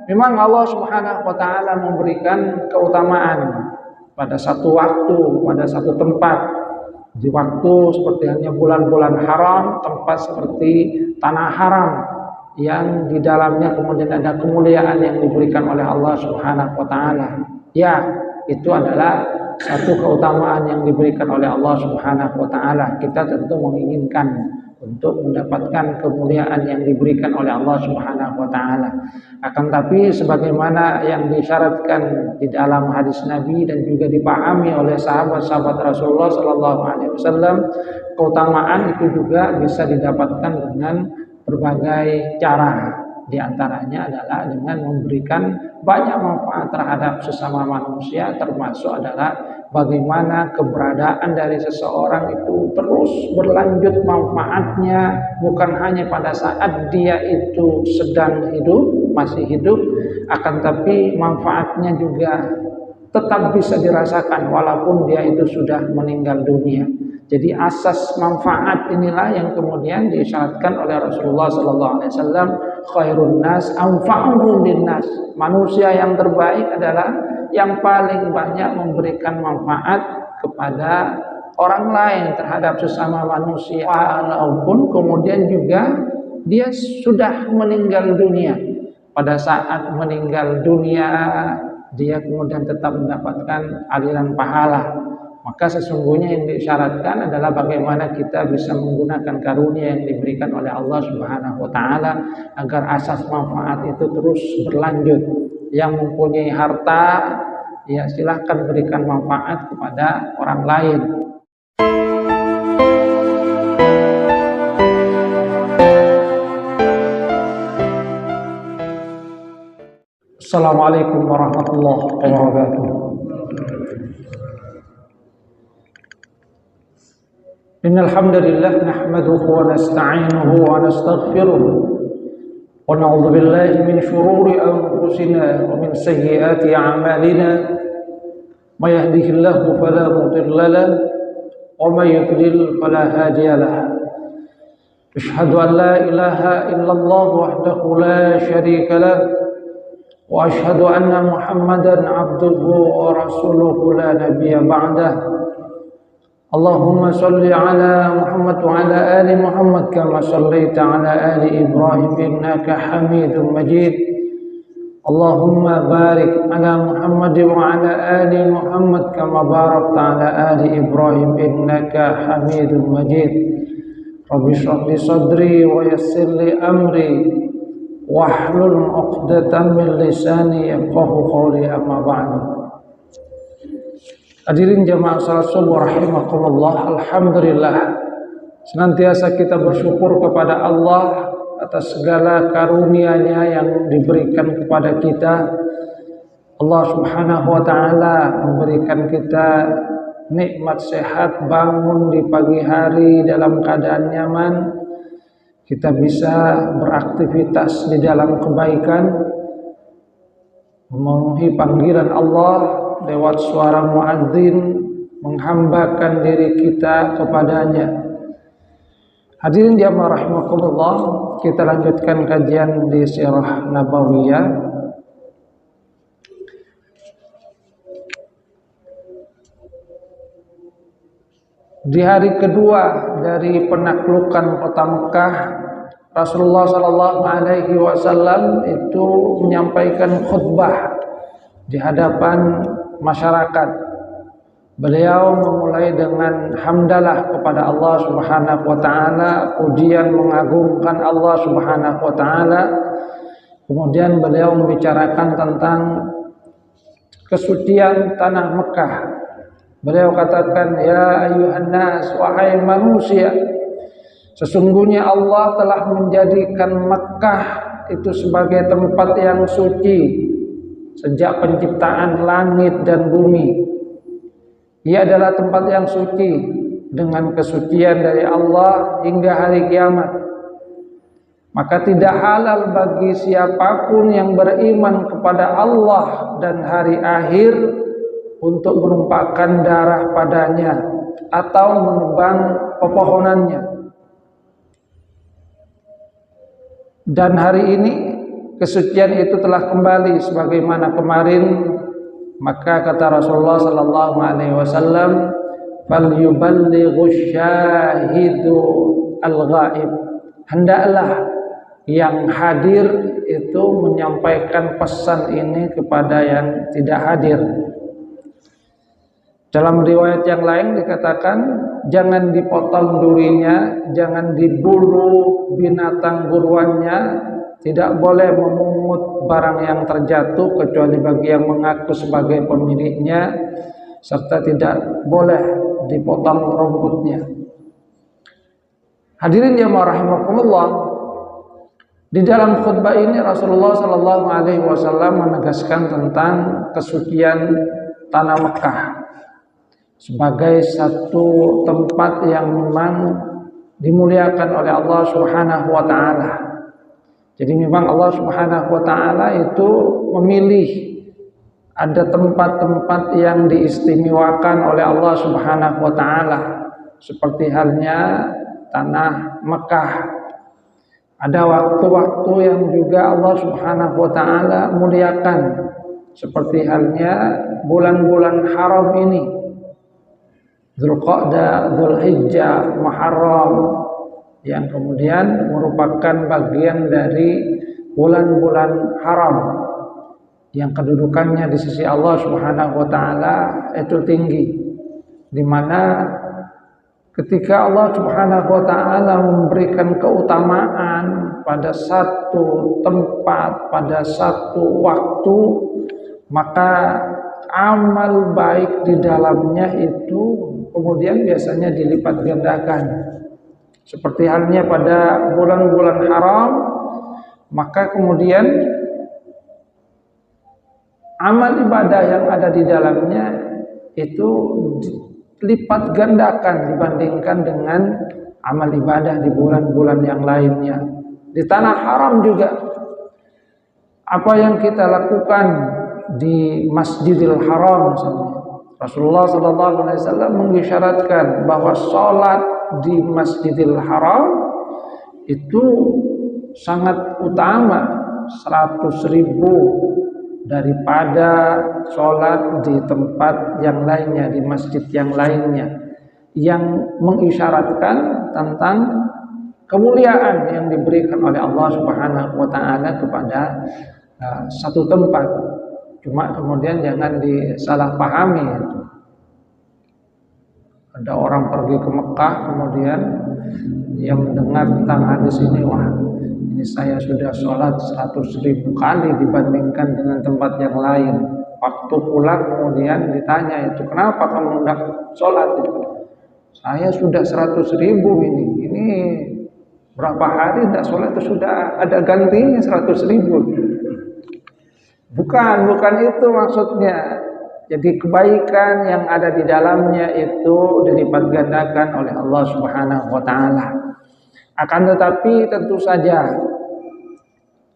Memang Allah Subhanahu wa taala memberikan keutamaan pada satu waktu, pada satu tempat. Di waktu seperti hanya bulan-bulan haram, tempat seperti tanah haram yang di dalamnya kemudian ada kemuliaan yang diberikan oleh Allah Subhanahu wa taala. Ya, itu adalah satu keutamaan yang diberikan oleh Allah Subhanahu wa taala. Kita tentu menginginkan untuk mendapatkan kemuliaan yang diberikan oleh Allah Subhanahu wa taala. Akan tapi sebagaimana yang disyaratkan di dalam hadis Nabi dan juga dipahami oleh sahabat-sahabat Rasulullah sallallahu alaihi wasallam, keutamaan itu juga bisa didapatkan dengan berbagai cara. Di antaranya adalah dengan memberikan banyak manfaat terhadap sesama manusia, termasuk adalah bagaimana keberadaan dari seseorang itu terus berlanjut manfaatnya, bukan hanya pada saat dia itu sedang hidup, masih hidup, akan tapi manfaatnya juga tetap bisa dirasakan walaupun dia itu sudah meninggal dunia. Jadi asas manfaat inilah yang kemudian disyaratkan oleh Rasulullah SAW. Khairun nas anfa'uhum linnas. Manusia yang terbaik adalah yang paling banyak memberikan manfaat kepada orang lain, terhadap sesama manusia, walaupun kemudian juga dia sudah meninggal dunia. Pada saat meninggal dunia, dia kemudian tetap mendapatkan aliran pahala. Maka sesungguhnya yang disyaratkan adalah bagaimana kita bisa menggunakan karunia yang diberikan oleh Allah Subhanahu wa taala agar asas manfaat itu terus berlanjut. Yang mempunyai harta, ya silahkan berikan manfaat kepada orang lain. Assalamualaikum warahmatullahi wabarakatuh. Innal hamdalillah nahmaduhu wa nasta'inuhu wa nastaghfiruh wa na'udzu billahi min shururi anfusina wa min sayyiati a'malina may yahdihillahu fala mudilla lahu wa may yudlil fala hadiya lahu. Asyhadu an la ilaha illallah wahdahu la syarika lahu wa asyhadu anna Muhammadan 'abduhu wa rasuluhu la nabiyya ba'dahu. Allahumma salli ala Muhammad wa ala ali Muhammad kama sallaita ala ali Ibrahim innaka Hamidum Majid. Allahumma barik ala Muhammad wa ala ali Muhammad kama barakta ala ali Ibrahim innaka Hamidum Majid. Rabbi shrah li sadri wa yassir li amri wahlul 'uqdatam min lisani yafqahu qawli, amma ba'du. Hadirin jamaah salat subuh rahimakumullah, alhamdulillah senantiasa kita bersyukur kepada Allah atas segala karunia-Nya yang diberikan kepada kita. Allah Subhanahu wa taala memberikan kita nikmat sehat, bangun di pagi hari dalam keadaan nyaman. Kita bisa beraktivitas di dalam kebaikan, memenuhi panggilan Allah lewat suara muadzin, menghambakan diri kita kepadanya. Hadirin jamaah rahimakumullah, kita lanjutkan kajian di Sirah Nabawiyah. Di hari kedua dari penaklukan kota Mekah, Rasulullah sallallahu alaihi wasallam itu menyampaikan khutbah di hadapan masyarakat. Beliau memulai dengan hamdalah kepada Allah Subhanahu wa taala, pujian mengagungkan Allah Subhanahu wa taala. Kemudian beliau membicarakan tentang kesucian tanah Mekah. Beliau katakan, ya ayuhan nas, wahai manusia, sesungguhnya Allah telah menjadikan Mekah itu sebagai tempat yang suci sejak penciptaan langit dan bumi. Ia adalah tempat yang suci dengan kesucian dari Allah hingga hari kiamat. Maka tidak halal bagi siapapun yang beriman kepada Allah dan hari akhir untuk menumpahkan darah padanya atau menebang pepohonannya. Dan hari ini kesucian itu telah kembali sebagaimana kemarin, maka kata Rasulullah sallallahu alaihi wasallam, "Falyuballighu syahidu al-ghaib." Hendaklah yang hadir itu menyampaikan pesan ini kepada yang tidak hadir. Dalam riwayat yang lain dikatakan, jangan dipotong durinya, jangan diburu binatang buruannya, tidak boleh memungut barang yang terjatuh kecuali bagi yang mengaku sebagai pemiliknya, serta tidak boleh dipotong rumputnya. Hadirin jamaah rahimakumullah, di dalam khutbah ini Rasulullah sallallahu alaihi wasallam menegaskan tentang kesucian tanah Mekah sebagai satu tempat yang memang dimuliakan oleh Allah Subhanahu wa taala. Jadi memang Allah Subhanahu wa taala itu memilih ada tempat-tempat yang diistimewakan oleh Allah Subhanahu wa taala, seperti halnya tanah Mekah. Ada waktu-waktu yang juga Allah Subhanahu wa taala muliakan, seperti halnya bulan-bulan haram ini, Dzulqa'dah, Dzulhijjah, Muharram, yang kemudian merupakan bagian dari bulan-bulan haram yang kedudukannya di sisi Allah Subhanahu wa taala itu tinggi, di mana ketika Allah Subhanahu wa taala memberikan keutamaan pada satu tempat, pada satu waktu, maka amal baik di dalamnya itu kemudian biasanya dilipat gandakan. Seperti halnya pada bulan-bulan haram, maka kemudian amal ibadah yang ada di dalamnya itu lipat gandakan dibandingkan dengan amal ibadah di bulan-bulan yang lainnya. Di tanah haram juga, apa yang kita lakukan di Masjidil Haram misalnya, Rasulullah SAW mengisyaratkan bahwa sholat di Masjidil Haram itu sangat utama, 100.000 daripada sholat di tempat yang lainnya, di masjid yang lainnya, yang mengisyaratkan tentang kemuliaan yang diberikan oleh Allah Subhanahu wa taala kepada satu tempat. Cuma kemudian jangan disalahpahami. Ada orang pergi ke Mekah, kemudian dia mendengar tentang hadis ini, wah, ini saya sudah sholat 100.000 kali dibandingkan dengan tempat yang lain. Waktu pulang kemudian ditanya, itu kenapa kamu tidak sholat? Saya sudah 100.000 ini berapa hari tidak sholat itu sudah ada gantinya 100.000. Bukan itu maksudnya. Jadi kebaikan yang ada di dalamnya itu dilipat gandakan oleh Allah Subhanahu wa taala. Akan tetapi tentu saja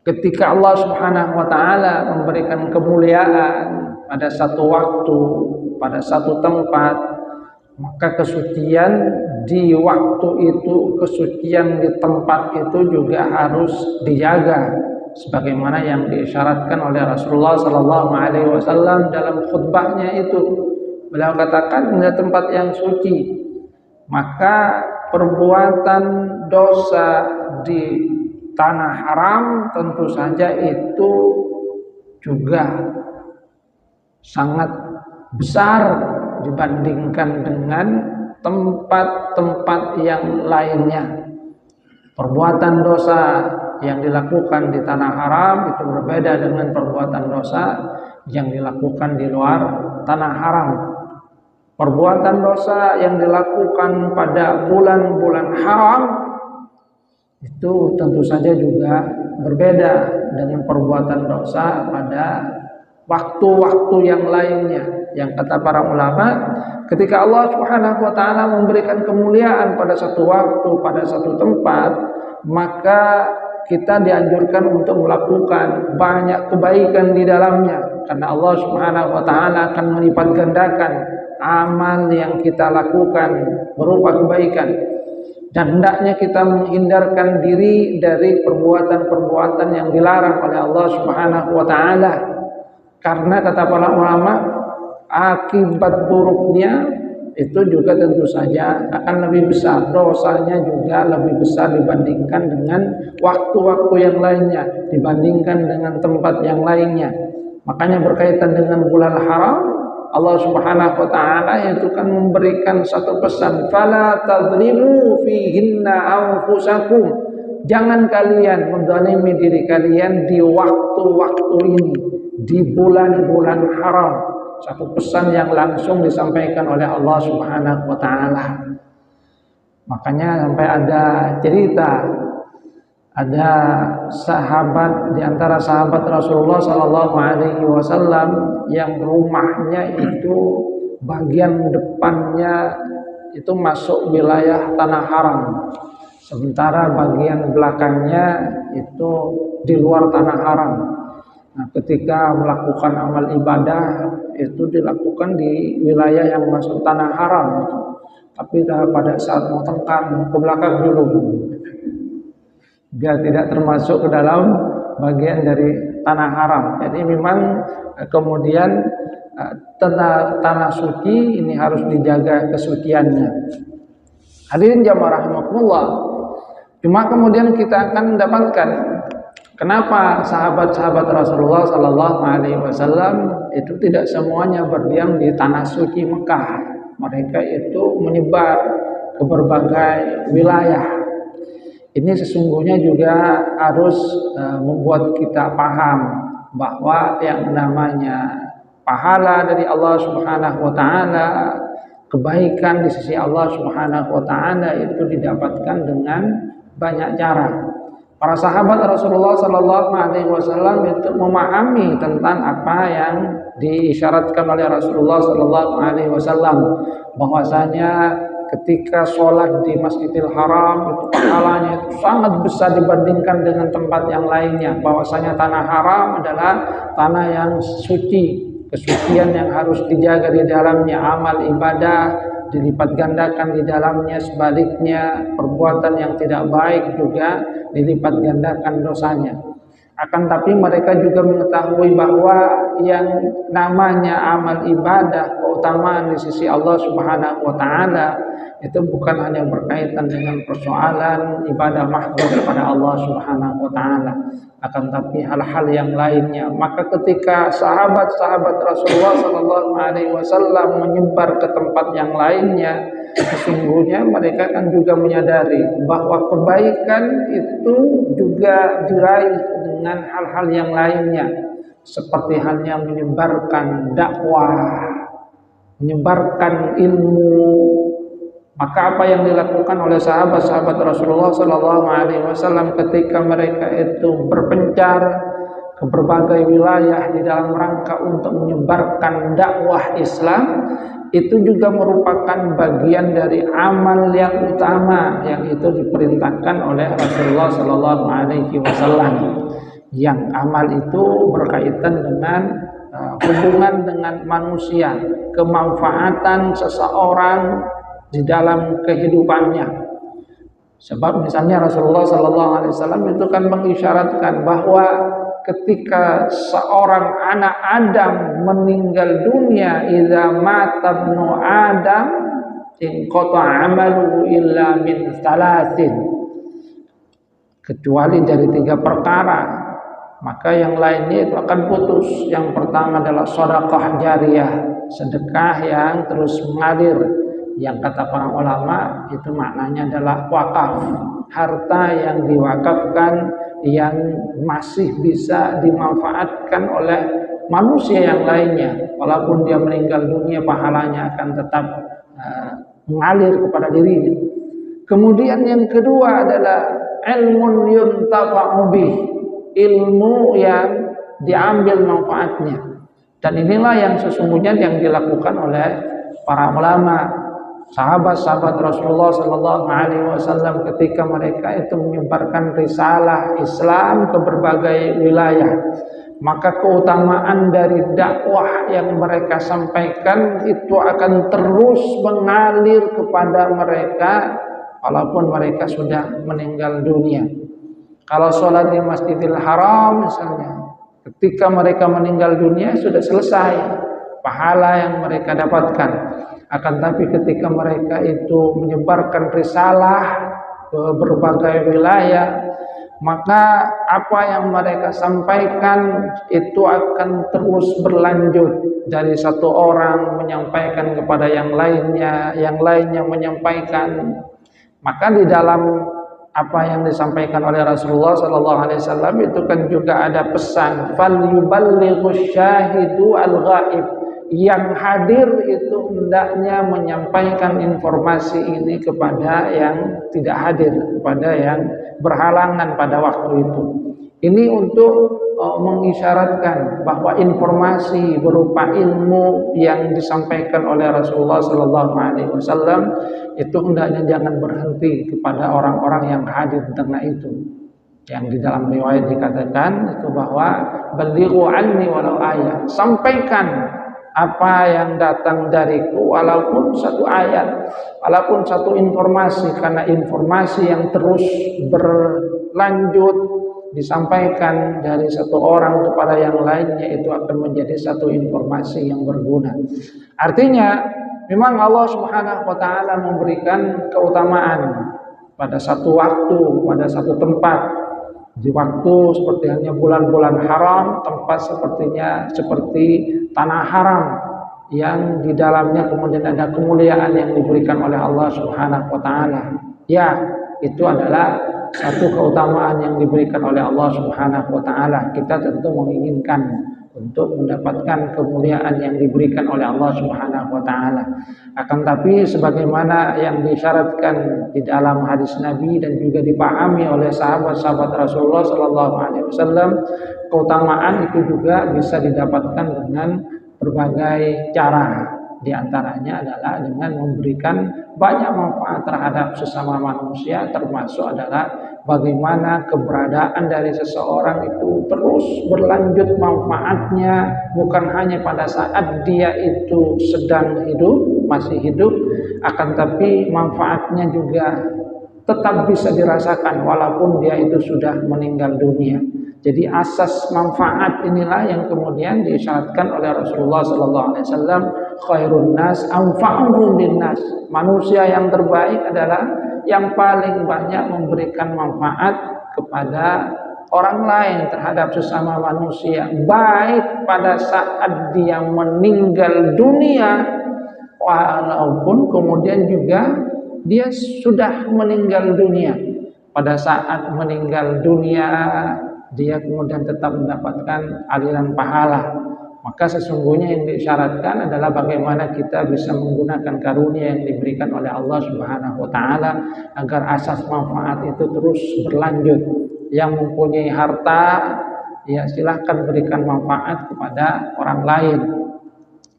ketika Allah Subhanahu wa taala memberikan kemuliaan pada satu waktu, pada satu tempat, maka kesucian di waktu itu, kesucian di tempat itu juga harus dijaga, sebagaimana yang diisyaratkan oleh Rasulullah sallallahu alaihi wasallam dalam khutbahnya itu. Beliau katakan, di tempat yang suci, maka perbuatan dosa di tanah haram tentu saja itu juga sangat besar dibandingkan dengan tempat-tempat yang lainnya. Perbuatan dosa yang dilakukan di tanah haram itu berbeda dengan perbuatan dosa yang dilakukan di luar tanah haram. Perbuatan dosa yang dilakukan pada bulan-bulan haram itu tentu saja juga berbeda dengan perbuatan dosa pada waktu-waktu yang lainnya. Yang kata para ulama, ketika Allah Subhanahu wa taala memberikan kemuliaan pada satu waktu, pada satu tempat, maka kita dianjurkan untuk melakukan banyak kebaikan di dalamnya, karena Allah Subhanahu wa taala akan melipat gandakan amal yang kita lakukan berupa kebaikan. Dan hendaknya kita menghindarkan diri dari perbuatan-perbuatan yang dilarang oleh Allah Subhanahu wa taala. Karena kata para ulama, akibat buruknya itu juga tentu saja akan lebih besar, dosanya juga lebih besar dibandingkan dengan waktu-waktu yang lainnya, dibandingkan dengan tempat yang lainnya. Makanya berkaitan dengan bulan haram, Allah Subhanahu wa taala itu kan memberikan satu pesan, fala tadzlimu fihinna anfusakum. Jangan kalian menzalimi diri kalian di waktu-waktu ini, di bulan-bulan haram. Satu pesan yang langsung disampaikan oleh Allah Subhanahu wa taala. Makanya sampai ada cerita, ada sahabat di antara sahabat Rasulullah sallallahu alaihi wasallam yang rumahnya itu bagian depannya itu masuk wilayah tanah haram, sementara bagian belakangnya itu di luar tanah haram. Nah, ketika melakukan amal ibadah itu dilakukan di wilayah yang masuk tanah haram itu. Tapi pada saat mau tengkar ke belakang dulu, dia tidak termasuk ke dalam bagian dari tanah haram. Jadi memang kemudian tanah suci ini harus dijaga kesuciannya. Hadirin jamaah rahimakumullah. Cuma kemudian kita akan mendapatkan kenapa sahabat-sahabat Rasulullah sallallahu alaihi wasallam itu tidak semuanya berdiam di tanah suci Mekah. Mereka itu menyebar ke berbagai wilayah. Ini sesungguhnya juga harus membuat kita paham bahwa yang namanya pahala dari Allah Subhanahu wa taala, kebaikan di sisi Allah Subhanahu wa taala itu didapatkan dengan banyak cara. Para sahabat Rasulullah sallallahu alaihi wasallam itu memahami tentang apa yang diisyaratkan oleh Rasulullah sallallahu alaihi wasallam, bahwasanya ketika sholat di Masjidil Haram itu pahalanya itu sangat besar dibandingkan dengan tempat yang lainnya. Bahwasanya tanah haram adalah tanah yang suci, kesucian yang harus dijaga di dalamnya, amal ibadah dilipat gandakan di dalamnya, sebaliknya perbuatan yang tidak baik juga dilipat gandakan dosanya. Akan tapi mereka juga mengetahui bahwa yang namanya amal ibadah, keutamaan di sisi Allah Subhanahu wa taala itu bukan hanya berkaitan dengan persoalan ibadah mahdoh kepada Allah Subhanahu wa taala, akan tapi hal-hal yang lainnya. Maka ketika sahabat-sahabat Rasulullah sallallahu alaihi wasallam menyebar ke tempat yang lainnya, sesungguhnya mereka kan juga menyadari bahwa kebaikan itu juga diraih dengan hal-hal yang lainnya, seperti halnya menyebarkan dakwah, menyebarkan ilmu. Maka apa yang dilakukan oleh sahabat-sahabat Rasulullah sallallahu alaihi wasallam ketika mereka itu berpencar ke berbagai wilayah di dalam rangka untuk menyebarkan dakwah Islam, itu juga merupakan bagian dari amal yang utama yang itu diperintahkan oleh Rasulullah sallallahu alaihi wasallam. Yang amal itu berkaitan dengan hubungan dengan manusia, kemanfaatan seseorang di dalam kehidupannya. Sebab misalnya Rasulullah sallallahu alaihi wasallam itu kan mengisyaratkan bahwa ketika seorang anak Adam meninggal dunia, idza mata ibnu Adam inqata amaluhu illa min thalathin, kecuali dari 3 perkara, maka yang lainnya itu akan putus. Yang pertama adalah sedekah jariyah, sedekah yang terus mengalir, yang kata para ulama itu maknanya adalah wakaf, harta yang diwakafkan yang masih bisa dimanfaatkan oleh manusia yang lainnya, walaupun dia meninggal dunia pahalanya akan tetap mengalir kepada dirinya. Kemudian yang kedua adalah ilmun yuntafa'u bih, ilmu yang diambil manfaatnya. Dan inilah yang sesungguhnya yang dilakukan oleh para ulama, sahabat-sahabat Rasulullah sallallahu alaihi wasallam ketika mereka itu menyebarkan risalah Islam ke berbagai wilayah. Maka keutamaan dari dakwah yang mereka sampaikan itu akan terus mengalir kepada mereka walaupun mereka sudah meninggal dunia. Kalau sholat di Masjidil Haram misalnya, ketika mereka meninggal dunia sudah selesai pahala yang mereka dapatkan. Akan tapi ketika mereka itu menyebarkan risalah ke berbagai wilayah, maka apa yang mereka sampaikan itu akan terus berlanjut dari satu orang menyampaikan kepada yang lainnya menyampaikan. Maka di dalam apa yang disampaikan oleh Rasulullah SAW itu kan juga ada pesan, fal yuballighu syahidu al-ghaib. Yang hadir itu hendaknya menyampaikan informasi ini kepada yang tidak hadir, kepada yang berhalangan pada waktu itu. Ini untuk mengisyaratkan bahwa informasi berupa ilmu yang disampaikan oleh Rasulullah SAW itu hendaknya jangan berhenti kepada orang-orang yang hadir di tengah itu. Yang di dalam riwayat dikatakan itu bahwa balighu anni walau ayat, sampaikan apa yang datang dariku walaupun satu ayat, walaupun satu informasi, karena informasi yang terus berlanjut disampaikan dari satu orang kepada yang lainnya itu akan menjadi satu informasi yang berguna. Artinya memang Allah Subhanahu wa taala memberikan keutamaan pada satu waktu, pada satu tempat. Di waktu seperti hanya bulan-bulan haram, tempat seperti tanah haram yang di dalamnya kemudian ada kemuliaan yang diberikan oleh Allah Subhanahu wa taala. Ya, itu adalah satu keutamaan yang diberikan oleh Allah Subhanahu wa taala. Kita tentu menginginkan untuk mendapatkan kemuliaan yang diberikan oleh Allah Subhanahu wa taala. Akan tapi sebagaimana yang disyaratkan di dalam hadis Nabi dan juga dipahami oleh sahabat-sahabat Rasulullah sallallahu alaihi wasallam, keutamaan itu juga bisa didapatkan dengan berbagai cara. Di antaranya adalah dengan memberikan banyak manfaat terhadap sesama manusia, termasuk adalah bagaimana keberadaan dari seseorang itu terus berlanjut manfaatnya, bukan hanya pada saat dia itu sedang hidup, masih hidup, akan tapi manfaatnya juga tetap bisa dirasakan walaupun dia itu sudah meninggal dunia. Jadi asas manfaat inilah yang kemudian disyaratkan oleh Rasulullah SAW. Khairun nas anfa'uhum linnas. Manusia yang terbaik adalah yang paling banyak memberikan manfaat kepada orang lain, terhadap sesama manusia, baik pada saat dia meninggal dunia walaupun kemudian juga dia sudah meninggal dunia. Pada saat meninggal dunia dia kemudian tetap mendapatkan aliran pahala. Maka sesungguhnya yang disyaratkan adalah bagaimana kita bisa menggunakan karunia yang diberikan oleh Allah Subhanahu wa taala agar asas manfaat itu terus berlanjut. Yang mempunyai harta, ya silahkan berikan manfaat kepada orang lain.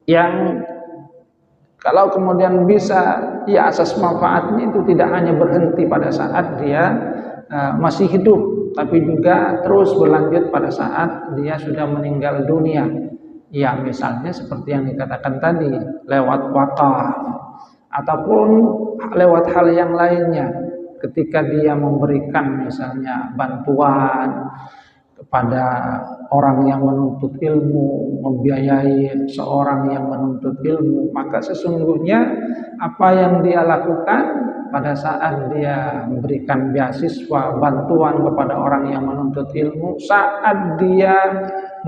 Yang kalau kemudian bisa, ya asas manfaatnya itu tidak hanya berhenti pada saat dia masih hidup, tapi juga terus berlanjut pada saat dia sudah meninggal dunia. Ya misalnya seperti yang dikatakan tadi, lewat wakaf ataupun lewat hal yang lainnya, ketika dia memberikan misalnya bantuan kepada orang yang menuntut ilmu, membiayai seorang yang menuntut ilmu, maka sesungguhnya apa yang dia lakukan pada saat dia memberikan beasiswa, bantuan kepada orang yang menuntut ilmu, saat dia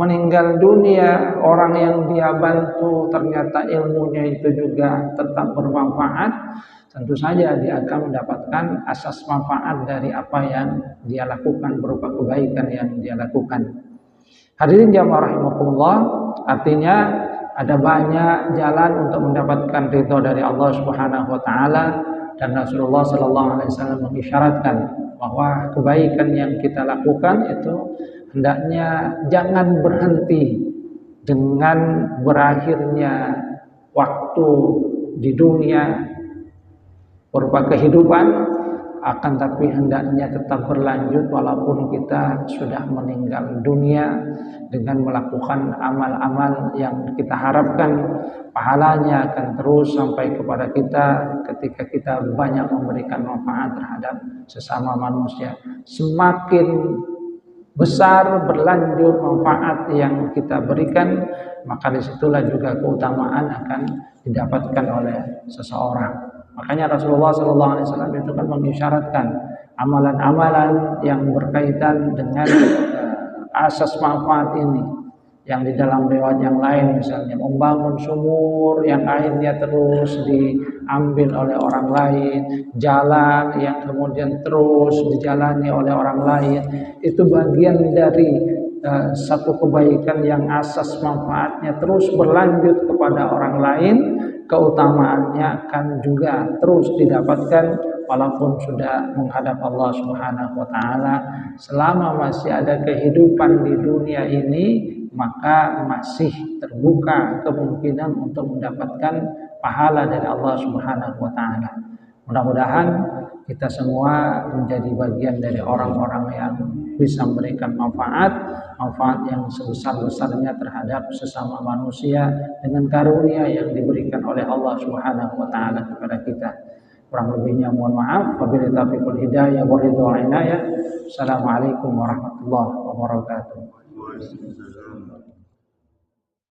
meninggal dunia, orang yang dia bantu ternyata ilmunya itu juga tetap bermanfaat, tentu saja dia akan mendapatkan asas manfaat dari apa yang dia lakukan berupa kebaikan yang dia lakukan. Hadirin jamaah rahimakumullah, artinya ada banyak jalan untuk mendapatkan ridho dari Allah Subhanahu wa taala. Dan Rasulullah SAW mengisyaratkan bahwa kebaikan yang kita lakukan itu hendaknya jangan berhenti dengan berakhirnya waktu di dunia berupa kehidupan, akan tapi hendaknya tetap berlanjut walaupun kita sudah meninggal dunia dengan melakukan amal-amal yang kita harapkan pahalanya akan terus sampai kepada kita ketika kita banyak memberikan manfaat terhadap sesama manusia. Semakin besar berlanjut manfaat yang kita berikan, maka disitulah juga keutamaan akan didapatkan oleh seseorang. Makanya Rasulullah SAW itu kan mengisyaratkan amalan-amalan yang berkaitan dengan asas manfaat ini, yang di dalam riwayat yang lain misalnya membangun sumur yang airnya terus diambil oleh orang lain, jalan yang kemudian terus dijalani oleh orang lain, itu bagian dari satu kebaikan yang asas manfaatnya terus berlanjut kepada orang lain. Keutamaannya akan juga terus didapatkan walaupun sudah menghadap Allah Subhanahu wa taala. Selama masih ada kehidupan di dunia ini, maka masih terbuka kemungkinan untuk mendapatkan pahala dari Allah Subhanahu wa taala. Mudah-mudahan kita semua menjadi bagian dari orang-orang yang bisa memberikan manfaat yang sebesar-besarnya terhadap sesama manusia dengan karunia yang diberikan oleh Allah Subhanahu wa taala kepada kita. Kurang lebihnya mohon maaf. Wabillahi taufiq wal hidayah wa ridha wal inayah. Assalamualaikum warahmatullahi wabarakatuh.